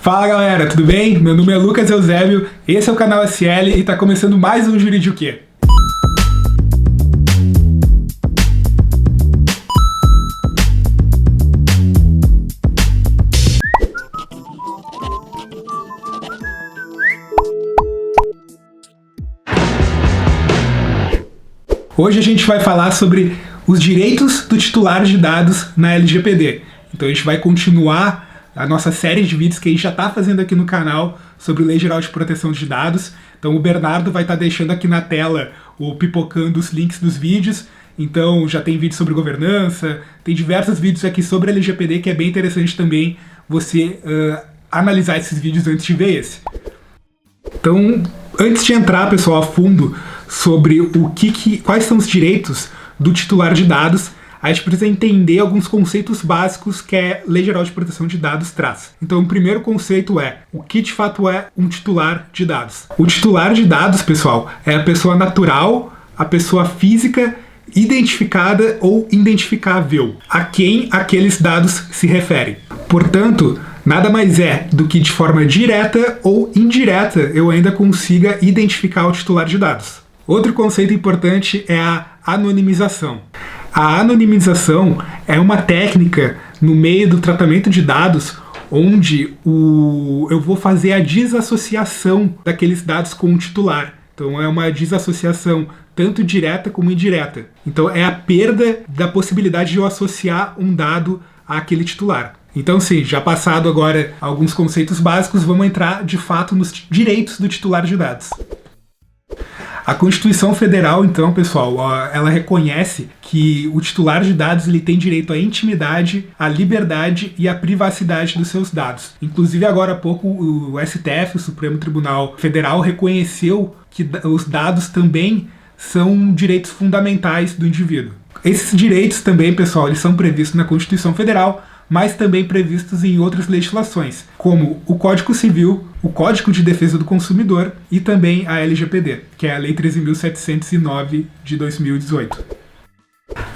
Fala galera, tudo bem? Meu nome é Lucas Eusébio, esse é o canal SL e tá começando mais um Juridiquê. Hoje a gente vai falar sobre os direitos do titular de dados na LGPD. Então a gente vai continuar a nossa série de vídeos que a gente já está fazendo aqui no canal sobre Lei Geral de Proteção de Dados. Então o Bernardo vai estar deixando aqui na tela pipocando os links dos vídeos. Então já tem vídeo sobre governança, tem diversos vídeos aqui sobre LGPD que é bem interessante também você analisar esses vídeos antes de ver esse. Então, antes de entrar, pessoal, a fundo sobre quais são os direitos do titular de dados, a gente precisa entender alguns conceitos básicos que a Lei Geral de Proteção de Dados traz. Então, o primeiro conceito é o que de fato é um titular de dados. O titular de dados, pessoal, é a pessoa natural, a pessoa física, identificada ou identificável, a quem aqueles dados se referem. Portanto, nada mais é do que de forma direta ou indireta eu ainda consiga identificar o titular de dados. Outro conceito importante é a anonimização. A anonimização é uma técnica no meio do tratamento de dados onde eu vou fazer a desassociação daqueles dados com o titular. Então é uma desassociação tanto direta como indireta. Então é a perda da possibilidade de eu associar um dado àquele titular. Então sim, já passado agora alguns conceitos básicos, vamos entrar de fato nos direitos do titular de dados. A Constituição Federal, então, pessoal, ela reconhece que o titular de dados ele tem direito à intimidade, à liberdade e à privacidade dos seus dados. Inclusive, agora há pouco, o STF, o Supremo Tribunal Federal, reconheceu que os dados também são direitos fundamentais do indivíduo. Esses direitos também, pessoal, eles são previstos na Constituição Federal, mas também previstos em outras legislações, como o Código Civil, o Código de Defesa do Consumidor e também a LGPD, que é a Lei 13.709 de 2018.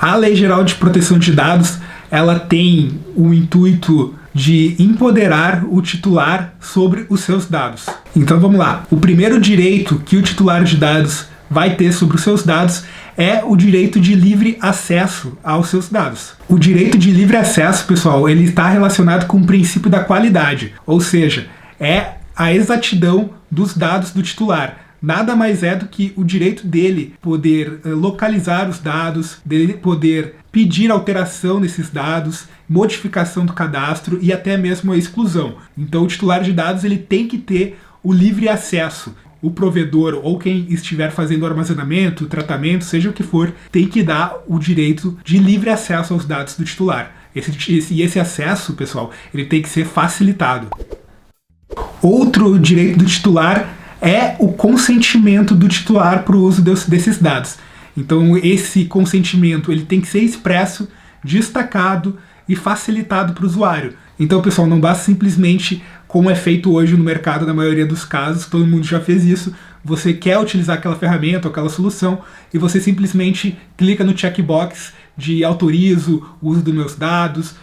A Lei Geral de Proteção de Dados, ela tem o intuito de empoderar o titular sobre os seus dados. Então vamos lá. O primeiro direito que o titular de dados vai ter sobre os seus dados é o direito de livre acesso aos seus dados. O direito de livre acesso, pessoal, ele está relacionado com o princípio da qualidade, ou seja, é a exatidão dos dados do titular. Nada mais é do que o direito dele poder localizar os dados, dele poder pedir alteração nesses dados, modificação do cadastro e até mesmo a exclusão. Então o titular de dados ele tem que ter o livre acesso. O provedor ou quem estiver fazendo armazenamento, tratamento, seja o que for, tem que dar o direito de livre acesso aos dados do titular. Esse acesso, pessoal, ele tem que ser facilitado. Outro direito do titular é o consentimento do titular para o uso desses dados. Então esse consentimento ele tem que ser expresso, destacado e facilitado para o usuário. Então, pessoal, não basta simplesmente, como é feito hoje no mercado na maioria dos casos, todo mundo já fez isso, você quer utilizar aquela ferramenta ou aquela solução e você simplesmente clica no checkbox de autorizo o uso dos meus dados,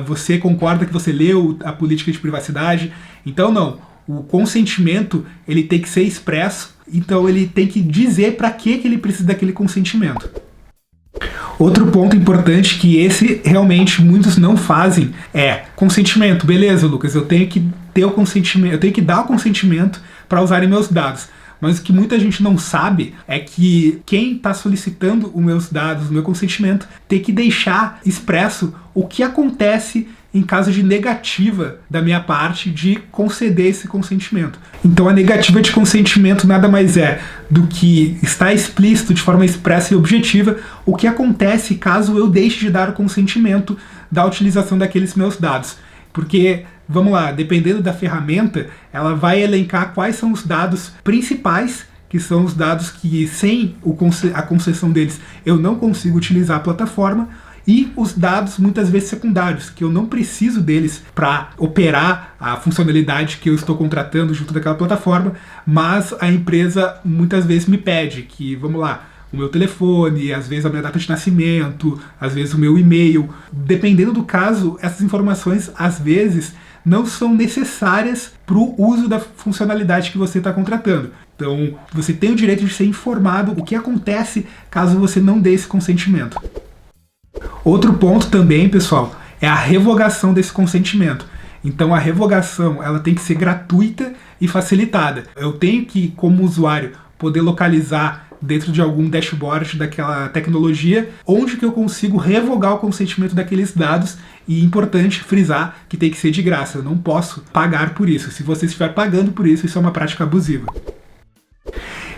você concorda que você leu a política de privacidade. Então não, o consentimento ele tem que ser expresso, então ele tem que dizer para que ele precisa daquele consentimento. Outro ponto importante que esse realmente muitos não fazem é consentimento. Beleza, Lucas, eu tenho que ter o consentimento, eu tenho que dar o consentimento para usarem meus dados. Mas o que muita gente não sabe é que quem está solicitando os meus dados, o meu consentimento, tem que deixar expresso o que acontece em caso de negativa da minha parte de conceder esse consentimento. Então a negativa de consentimento nada mais é do que está explícito de forma expressa e objetiva o que acontece caso eu deixe de dar o consentimento da utilização daqueles meus dados. Porque, vamos lá, dependendo da ferramenta, ela vai elencar quais são os dados principais, que são os dados que sem a concessão deles eu não consigo utilizar a plataforma, e os dados muitas vezes secundários, que eu não preciso deles para operar a funcionalidade que eu estou contratando junto daquela plataforma, mas a empresa muitas vezes me pede que, vamos lá, o meu telefone, às vezes a minha data de nascimento, às vezes o meu e-mail. Dependendo do caso, essas informações às vezes não são necessárias para o uso da funcionalidade que você está contratando. Então, você tem o direito de ser informado o que acontece caso você não dê esse consentimento. Outro ponto também, pessoal, é a revogação desse consentimento. Então, a revogação ela tem que ser gratuita e facilitada. Eu tenho que, como usuário, poder localizar dentro de algum dashboard daquela tecnologia onde que eu consigo revogar o consentimento daqueles dados, e é importante frisar que tem que ser de graça, eu não posso pagar por isso. Se você estiver pagando por isso, isso é uma prática abusiva.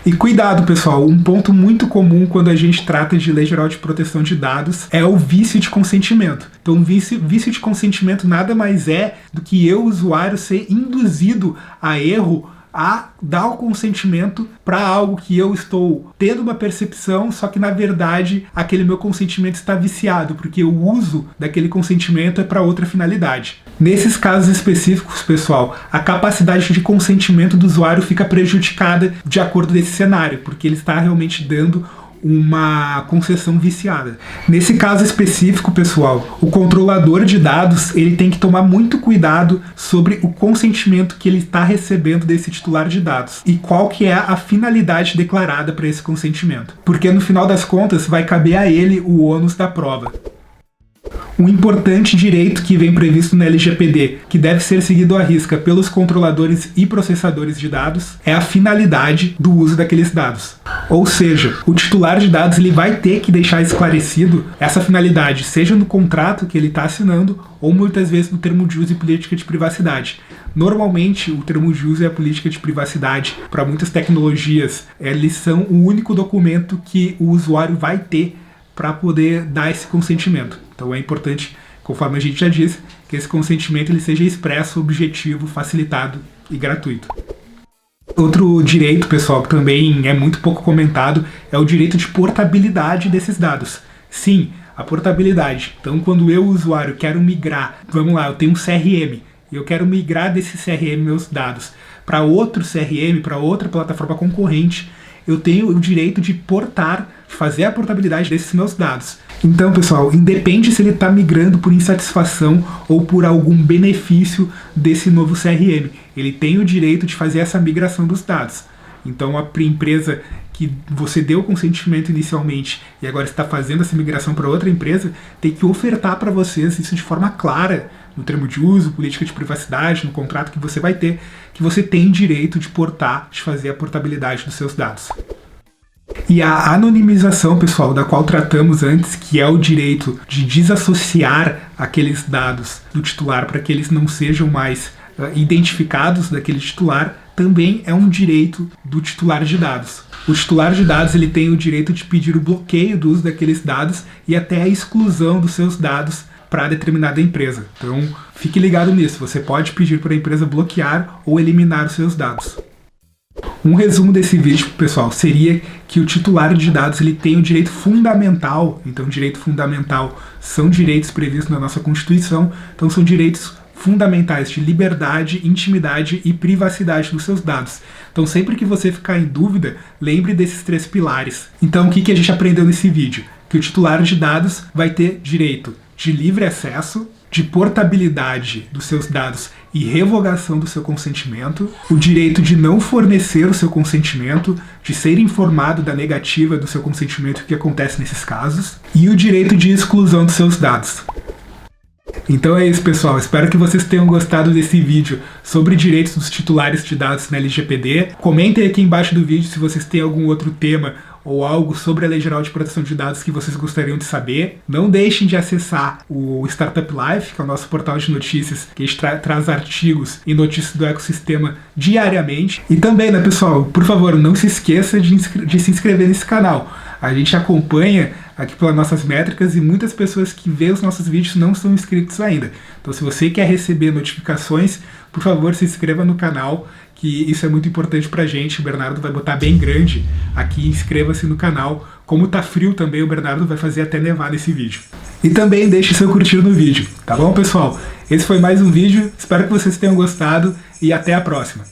E cuidado, pessoal, um ponto muito comum quando a gente trata de Lei Geral de Proteção de Dados é o vício de consentimento. Então, vício de consentimento nada mais é do que eu, usuário, ser induzido a erro a dar o consentimento para algo que eu estou tendo uma percepção, só que na verdade aquele meu consentimento está viciado, porque o uso daquele consentimento é para outra finalidade. Nesses casos específicos, pessoal, a capacidade de consentimento do usuário fica prejudicada de acordo com esse cenário, porque ele está realmente dando uma concessão viciada. Nesse caso específico, pessoal, o controlador de dados ele tem que tomar muito cuidado sobre o consentimento que ele está recebendo desse titular de dados e qual que é a finalidade declarada para esse consentimento, porque no final das contas vai caber a ele o ônus da prova. Um importante direito que vem previsto na LGPD, que deve ser seguido à risca pelos controladores e processadores de dados, é a finalidade do uso daqueles dados. Ou seja, o titular de dados ele vai ter que deixar esclarecido essa finalidade, seja no contrato que ele está assinando ou muitas vezes no termo de uso e política de privacidade. Normalmente, o termo de uso e a política de privacidade, para muitas tecnologias, eles são o único documento que o usuário vai ter para poder dar esse consentimento. Então é importante, conforme a gente já disse, que esse consentimento ele seja expresso, objetivo, facilitado e gratuito. Outro direito, pessoal, que também é muito pouco comentado, é o direito de portabilidade desses dados. Sim, a portabilidade. Então, quando eu, usuário, quero migrar, vamos lá, eu tenho um CRM, e eu quero migrar desse CRM meus dados para outro CRM, para outra plataforma concorrente, eu tenho o direito de portar, fazer a portabilidade desses meus dados. Então, pessoal, independe se ele está migrando por insatisfação ou por algum benefício desse novo CRM, ele tem o direito de fazer essa migração dos dados. Então, a empresa que você deu o consentimento inicialmente e agora está fazendo essa migração para outra empresa, tem que ofertar para vocês isso de forma clara, no termo de uso, política de privacidade, no contrato que você vai ter, que você tem direito de portar, de fazer a portabilidade dos seus dados. E a anonimização, pessoal, da qual tratamos antes, que é o direito de desassociar aqueles dados do titular para que eles não sejam mais identificados daquele titular, também é um direito do titular de dados. O titular de dados ele tem o direito de pedir o bloqueio do uso daqueles dados e até a exclusão dos seus dados para determinada empresa. Então, fique ligado nisso. Você pode pedir para a empresa bloquear ou eliminar os seus dados. Um resumo desse vídeo, pessoal, seria que o titular de dados ele tem o direito fundamental. Então, direito fundamental são direitos previstos na nossa Constituição. Então, são direitos fundamentais de liberdade, intimidade e privacidade dos seus dados. Então, sempre que você ficar em dúvida, lembre desses 3 pilares. Então, o que a gente aprendeu nesse vídeo? Que o titular de dados vai ter direito de livre acesso, de portabilidade dos seus dados e revogação do seu consentimento, o direito de não fornecer o seu consentimento, de ser informado da negativa do seu consentimento, que acontece nesses casos, e o direito de exclusão dos seus dados. Então é isso, pessoal. Espero que vocês tenham gostado desse vídeo sobre direitos dos titulares de dados na LGPD. Comentem aqui embaixo do vídeo se vocês têm algum outro tema ou algo sobre a Lei Geral de Proteção de Dados que vocês gostariam de saber. Não deixem de acessar o Startup Life, que é o nosso portal de notícias, que a gente traz artigos e notícias do ecossistema diariamente. E também, né, pessoal, por favor, não se esqueça de se inscrever nesse canal. A gente acompanha aqui pelas nossas métricas e muitas pessoas que veem os nossos vídeos não são inscritos ainda. Então, se você quer receber notificações, por favor, se inscreva no canal, que isso é muito importante pra gente. O Bernardo vai botar bem grande aqui, inscreva-se no canal. Como tá frio também, o Bernardo vai fazer até nevar nesse vídeo. E também deixe seu curtir no vídeo, tá bom, pessoal? Esse foi mais um vídeo, espero que vocês tenham gostado e até a próxima.